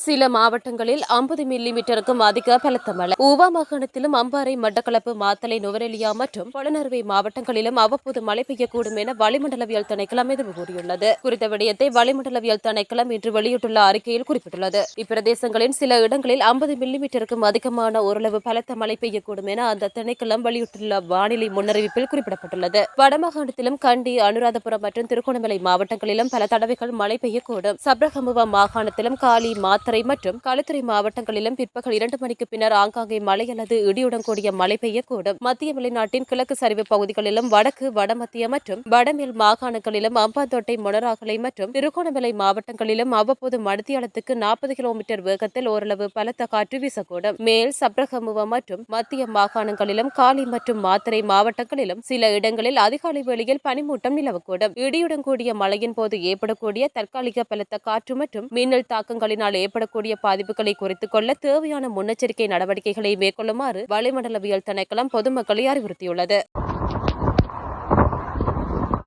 சில மாவட்டங்களில் 50 மில்லிமீட்டருக்கும் அதிக பலத்த மழை. ஊவா மாகாணத்திலும் அம்பாறை, மட்டக்களப்பு, மாத்தளை, நுவரெலியா மற்றும் பொலனறுவை மாவட்டங்களிலும் அவ்வப்போது மழை பெய்யக்கூடும் என வளிமண்டலவியல் திணைக்களம் எதிர்வு கூறியுள்ளது. குறித்த விடயத்தை வளிமண்டலவியல் திணைக்களம் இன்று வெளியிட்டுள்ள அறிக்கையில் குறிப்பிட்டுள்ளது. இப்பிரதேசங்களின் சில இடங்களில் 50 மில்லிமீட்டருக்கும் அதிகமான ஓரளவு பலத்த மழை பெய்யக்கூடும் என அந்த திணைக்களம் வெளியிட்டுள்ள வானிலை முன்னறிவிப்பில் குறிப்பிடப்பட்டுள்ளது. வடமாகாணத்திலும் கண்டி, அனுராதபுரம் மற்றும் திருகோணமலை மாவட்டங்களிலும் பல தடவைகள் மழை பெய்யக்கூடும். சப்ரகமுவா மாகாணத்திலும் காலி, மாத்தறை மற்றும் களுத்துறை மாவட்டங்களிலும் பிற்பகல் 2 மணிக்கு பின்னர் ஆங்காங்கே மழை அல்லது இடியுடன் கூடிய மழை பெய்யக்கூடும். மத்திய மலைநாட்டின் கிழக்கு சரிவு பகுதிகளிலும் வடக்கு, வடமத்திய மற்றும் வடமேல் மாகாணங்களிலும் அம்பாந்தோட்டை, மொனராகலை மற்றும் திருகோணமலை மாவட்டங்களிலும் அவ்வப்போது மணித்தியாலத்துக்கு 40 கிலோமீட்டர் வேகத்தில் ஓரளவு பலத்த காற்று வீசக்கூடும். மேல் சப்ரகமுவா மற்றும் மத்திய மாகாணங்களிலும் காலி மற்றும் மாத்தறை மாவட்டங்களிலும் சில இடங்களில் அதிகாலை வேளையில் பனிமூட்டம் நிலவக்கூடும். இடியுடன் கூடிய மழையின் போது ஏற்படக்கூடிய தற்காலிக பலத்த காற்று மற்றும் மின்னல் தாக்கங்களினால் ஏற்படக்கூடிய பாதிப்புகளை குறைத்துக் கொள்ள தேவையான முன்னெச்சரிக்கை நடவடிக்கைகளை மேற்கொள்ளுமாறு வளிமண்டலவியல் திணைக்களம் பொதுமக்களை அறிவுறுத்தியுள்ளது.